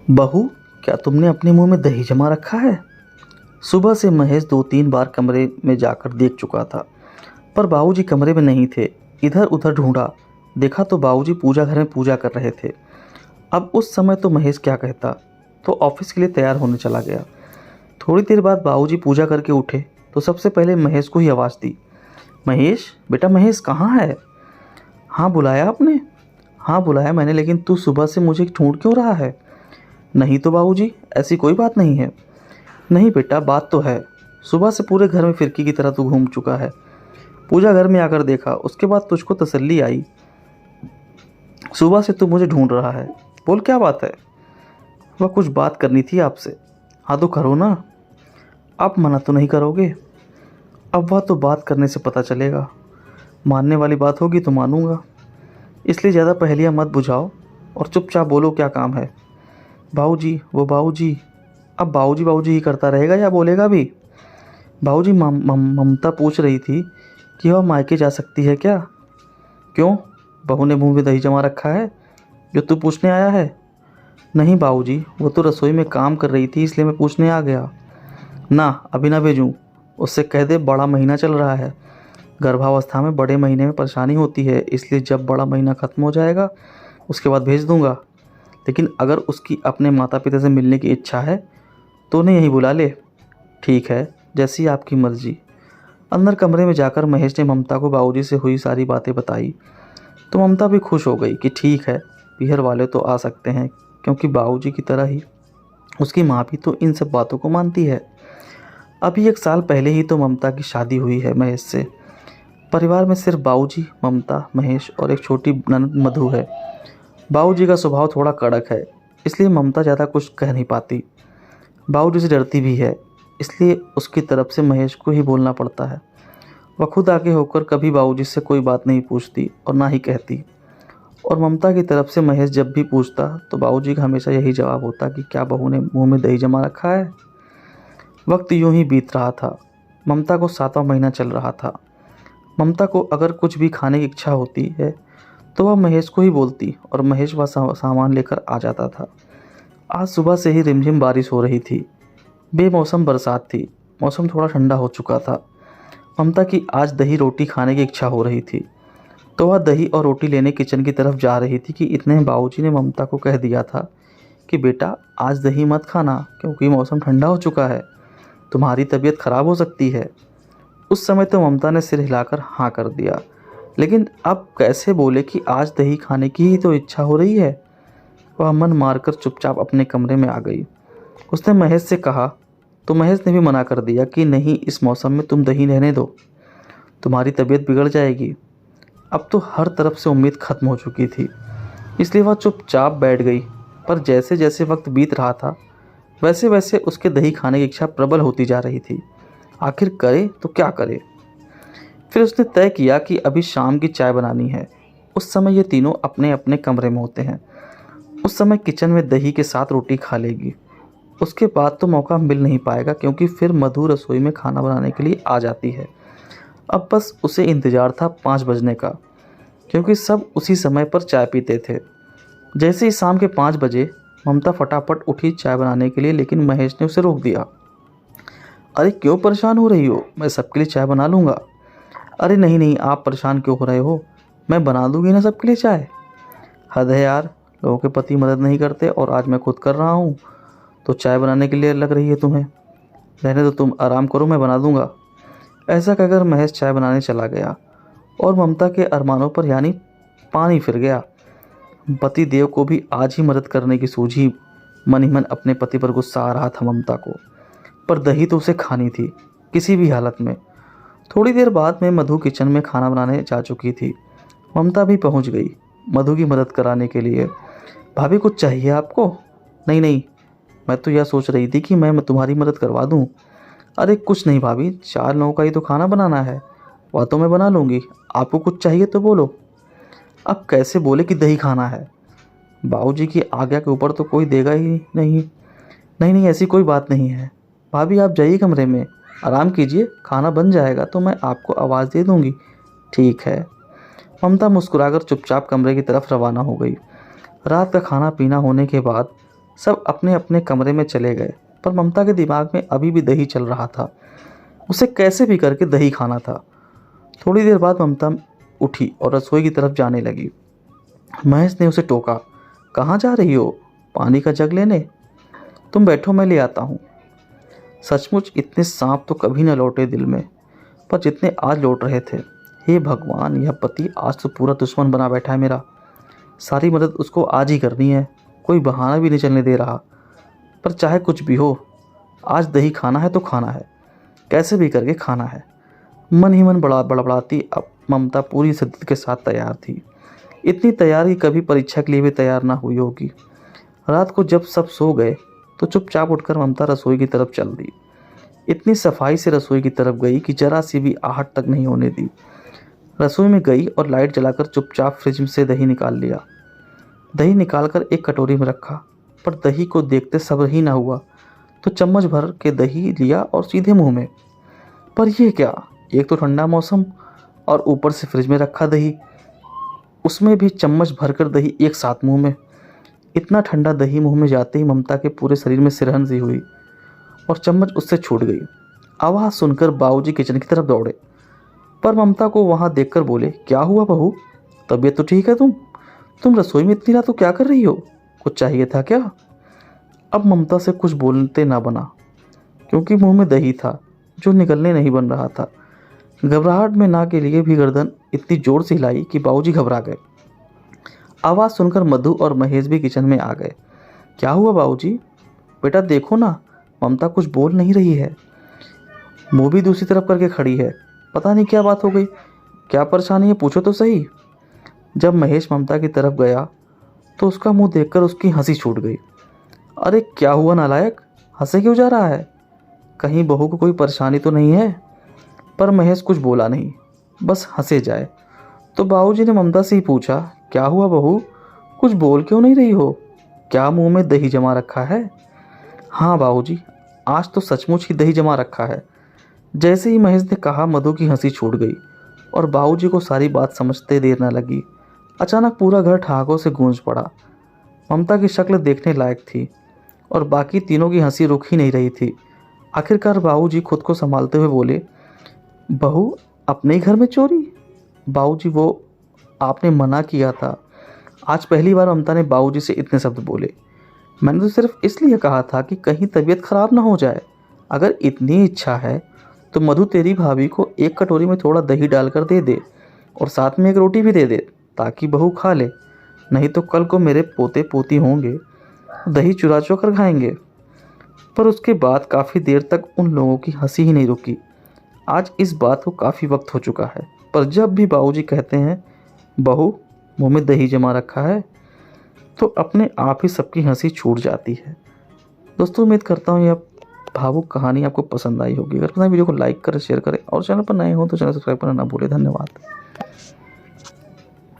बहू, क्या तुमने अपने मुंह में दही जमा रखा है? सुबह से महेश 2-3 बार कमरे में जाकर देख चुका था, पर बाबूजी कमरे में नहीं थे। इधर उधर ढूंढा, देखा तो बाबूजी पूजा घर में पूजा कर रहे थे। अब उस समय तो महेश क्या कहता, तो ऑफिस के लिए तैयार होने चला गया। थोड़ी देर बाद बाबूजी पूजा करके उठे तो सबसे पहले महेश को ही आवाज़ दी। महेश, बेटा महेश कहाँ है? हाँ बुलाया आपने? हाँ बुलाया मैंने, लेकिन तू सुबह से मुझे ढूंढ क्यों रहा है? नहीं तो बाबूजी, ऐसी कोई बात नहीं है। नहीं बेटा, बात तो है। सुबह से पूरे घर में फिरकी की तरह तू घूम चुका है। पूजा घर में आकर देखा, उसके बाद तुझको तसल्ली आई। सुबह से तू मुझे ढूंढ रहा है। बोल क्या बात है? वह कुछ बात करनी थी आपसे। हाँ तो करो ना। आप मना तो नहीं करोगे? अब वह तो बात करने से पता चलेगा। मानने वाली बात होगी तो मानूंगा। इसलिए ज़्यादा पहेलियाँ मत बुझाओ और चुपचाप बोलो क्या काम है। बाबूजी, वो बाबूजी। अब बाबूजी बाबूजी ही करता रहेगा या बोलेगा भी? बाबूजी, ममता पूछ रही थी कि वह मायके जा सकती है क्या? क्यों? बहू ने मुंह में दही जमा रखा है जो तू पूछने आया है? नहीं बाबूजी, वो तो रसोई में काम कर रही थी, इसलिए मैं पूछने आ गया। ना, अभी ना भेजूं। उससे कह दे बड़ा महीना चल रहा है। गर्भावस्था में बड़े महीने में परेशानी होती है, इसलिए जब बड़ा महीना ख़त्म हो जाएगा उसके बाद भेज दूंगा। लेकिन अगर उसकी अपने माता पिता से मिलने की इच्छा है तो उन्हें यहीं बुला ले। ठीक है, जैसी आपकी मर्जी। अंदर कमरे में जाकर महेश ने ममता को बाबूजी से हुई सारी बातें बताई तो ममता भी खुश हो गई कि ठीक है, पीहर वाले तो आ सकते हैं, क्योंकि बाबूजी की तरह ही उसकी माँ भी तो इन सब बातों को मानती है। अभी 1 साल पहले ही तो ममता की शादी हुई है महेश से। परिवार में सिर्फ बाबूजी, ममता, महेश और एक छोटी ननद मधु है। बाबूजी का स्वभाव थोड़ा कड़क है, इसलिए ममता ज़्यादा कुछ कह नहीं पाती। बाबूजी से डरती भी है, इसलिए उसकी तरफ से महेश को ही बोलना पड़ता है। वह खुद आगे होकर कभी बाबूजी से कोई बात नहीं पूछती और ना ही कहती। और ममता की तरफ से महेश जब भी पूछता तो बाबूजी का हमेशा यही जवाब होता कि क्या बहू ने मुंह में दही जमा रखा है। वक्त यूं ही बीत रहा था। ममता को 7वां महीना चल रहा था। ममता को अगर कुछ भी खाने की इच्छा होती है तो वह महेश को ही बोलती और महेश वह सामान लेकर आ जाता था। आज सुबह से ही रिमझिम बारिश हो रही थी। बेमौसम बरसात थी। मौसम थोड़ा ठंडा हो चुका था। ममता की आज दही रोटी खाने की इच्छा हो रही थी, तो वह दही और रोटी लेने किचन की तरफ जा रही थी कि इतने में बाबूजी ने ममता को कह दिया था कि बेटा आज दही मत खाना, क्योंकि मौसम ठंडा हो चुका है, तुम्हारी तबीयत खराब हो सकती है। उस समय तो ममता ने सिर हिलाकर हाँ कर दिया, लेकिन अब कैसे बोले कि आज दही खाने की ही तो इच्छा हो रही है। वह मन मारकर चुपचाप अपने कमरे में आ गई। उसने महेश से कहा तो महेश ने भी मना कर दिया कि नहीं, इस मौसम में तुम दही रहने दो, तुम्हारी तबीयत बिगड़ जाएगी। अब तो हर तरफ से उम्मीद खत्म हो चुकी थी, इसलिए वह चुपचाप बैठ गई। पर जैसे जैसे वक्त बीत रहा था वैसे वैसे उसके दही खाने की इच्छा प्रबल होती जा रही थी। आखिर करे तो क्या करे। फिर उसने तय किया कि अभी शाम की चाय बनानी है। उस समय ये तीनों अपने अपने कमरे में होते हैं। उस समय किचन में दही के साथ रोटी खा लेगी। उसके बाद तो मौका मिल नहीं पाएगा, क्योंकि फिर मधु रसोई में खाना बनाने के लिए आ जाती है। अब बस उसे इंतज़ार था 5 बजने का, क्योंकि सब उसी समय पर चाय पीते थे। जैसे ही शाम के 5 बजे ममता फटाफट उठी चाय बनाने के लिए, लेकिन महेश ने उसे रोक दिया। अरे क्यों परेशान हो रही हो, मैं सबके लिए चाय बना लूँगा। अरे नहीं नहीं, आप परेशान क्यों हो रहे हो, मैं बना दूँगी ना सबके लिए चाय। हद है यार, लोगों के पति मदद नहीं करते और आज मैं खुद कर रहा हूँ तो चाय बनाने के लिए लग रही है तुम्हें। रहने दो, तुम आराम करो, मैं बना दूँगा। ऐसा कहकर महेश चाय बनाने चला गया और ममता के अरमानों पर यानी पानी फिर गया। पति देव को भी आज ही मदद करने की सूझी। मन ही मन अपने पति पर गुस्सा आ रहा था ममता को, पर दही तो उसे खानी थी किसी भी हालत में। थोड़ी देर बाद में मधु किचन में खाना बनाने जा चुकी थी। ममता भी पहुंच गई मधु की मदद कराने के लिए। भाभी कुछ चाहिए आपको? नहीं नहीं, मैं तो यह सोच रही थी कि मैं तुम्हारी मदद करवा दूं। अरे कुछ नहीं भाभी, 4 लोगों का ही तो खाना बनाना है, वह तो मैं बना लूँगी। आपको कुछ चाहिए तो बोलो। अब कैसे बोले कि दही खाना है? बाबूजी की आज्ञा के ऊपर तो कोई देगा ही नहीं। नहीं नहीं, ऐसी कोई बात नहीं है। भाभी आप जाइए कमरे में, आराम कीजिए, खाना बन जाएगा तो मैं आपको आवाज़ दे दूँगी। ठीक है। ममता मुस्कुराकर चुपचाप कमरे की तरफ रवाना हो गई। रात का खाना पीना होने के बाद सब अपने अपने कमरे में चले गए, पर ममता के दिमाग में अभी भी दही चल रहा था। उसे कैसे भी करके दही खाना था। थोड़ी देर बाद ममता उठी और रसोई की तरफ जाने लगी। महेश ने उसे टोका, कहाँ जा रही हो? पानी का जग लेने? तुम बैठो, मैं ले आता हूँ। सचमुच इतने सांप तो कभी न लौटे दिल में, पर जितने आज लौट रहे थे। हे भगवान, यह पति आज तो पूरा दुश्मन बना बैठा है मेरा। सारी मदद उसको आज ही करनी है, कोई बहाना भी नहीं चलने दे रहा। पर चाहे कुछ भी हो, आज दही खाना है तो खाना है, कैसे भी करके खाना है। मन ही मन बड़बड़ाती अब ममता पूरी शिद्दत के साथ तैयार थी। इतनी तैयार कि कभी परीक्षा के लिए भी तैयार ना हुई होगी। रात को जब सब सो गए तो चुपचाप उठकर ममता रसोई की तरफ चल दी। इतनी सफाई से रसोई की तरफ गई कि जरा सी भी आहट तक नहीं होने दी। रसोई में गई और लाइट जलाकर चुपचाप फ्रिज से दही निकाल लिया। दही निकालकर एक कटोरी में रखा, पर दही को देखते सब्र ही ना हुआ तो चम्मच भर के दही लिया और सीधे मुंह में। पर यह क्या, एक तो ठंडा मौसम और ऊपर से फ्रिज में रखा दही, उसमें भी चम्मच भरकर दही एक साथ मुंह में। इतना ठंडा दही मुंह में जाते ही ममता के पूरे शरीर में सिरहन सी हुई और चम्मच उससे छूट गई। आवाज़ सुनकर बाबूजी किचन की तरफ दौड़े, पर ममता को वहां देखकर बोले, क्या हुआ बहू, तबीयत तो ठीक है? तुम रसोई में इतनी रात को क्या कर रही हो? कुछ चाहिए था क्या? अब ममता से कुछ बोलते ना बना, क्योंकि मुंह में दही था जो निकलने नहीं बन रहा था। घबराहट में ना के लिए भी गर्दन इतनी जोर से हिलाई कि बाबूजी घबरा गए। आवाज़ सुनकर मधु और महेश भी किचन में आ गए। क्या हुआ बाबूजी? बेटा देखो ना, ममता कुछ बोल नहीं रही है, मुंह भी दूसरी तरफ करके खड़ी है। पता नहीं क्या बात हो गई, क्या परेशानी है, पूछो तो सही। जब महेश ममता की तरफ गया तो उसका मुंह देखकर उसकी हंसी छूट गई। अरे क्या हुआ नालायक, हंसे क्यों जा रहा है? कहीं बहू को कोई परेशानी तो नहीं है? पर महेश कुछ बोला नहीं, बस हंसे जाए। तो बाबूजी ने ममता से ही पूछा, क्या हुआ बहू, कुछ बोल क्यों नहीं रही हो? क्या मुंह में दही जमा रखा है? हाँ बाबूजी, आज तो सचमुच ही दही जमा रखा है। जैसे ही महेश ने कहा, मधु की हंसी छूट गई और बाबूजी को सारी बात समझते देर न लगी। अचानक पूरा घर ठहाकों से गूंज पड़ा। ममता की शक्ल देखने लायक थी और बाकी तीनों की हंसी रुक ही नहीं रही थी। आखिरकार बाबूजी खुद को संभालते हुए बोले, बहू अपने ही घर में चोरी? बाबूजी वो आपने मना किया था। आज पहली बार ममता ने बाबूजी से इतने शब्द बोले। मैंने तो सिर्फ इसलिए कहा था कि कहीं तबीयत खराब ना हो जाए। अगर इतनी इच्छा है तो मधु तेरी भाभी को एक कटोरी में थोड़ा दही डालकर दे दे और साथ में एक रोटी भी दे दे, ताकि बहू खा ले। नहीं तो कल को मेरे पोते पोती होंगे, दही चुरा कर खाएंगे। पर उसके बाद काफ़ी देर तक उन लोगों की हंसी ही नहीं रुकी। आज इस बात को काफ़ी वक्त हो चुका है, पर जब भी बाबूजी कहते हैं बहू मुंह में दही जमा रखा है, तो अपने आप ही सबकी हंसी छूट जाती है। दोस्तों उम्मीद करता हूँ यह भावुक कहानी आपको पसंद आई होगी। अगर पसंद वीडियो को लाइक करें, शेयर करें और चैनल पर नए हो तो चैनल सब्सक्राइब करना ना भूलें। धन्यवाद।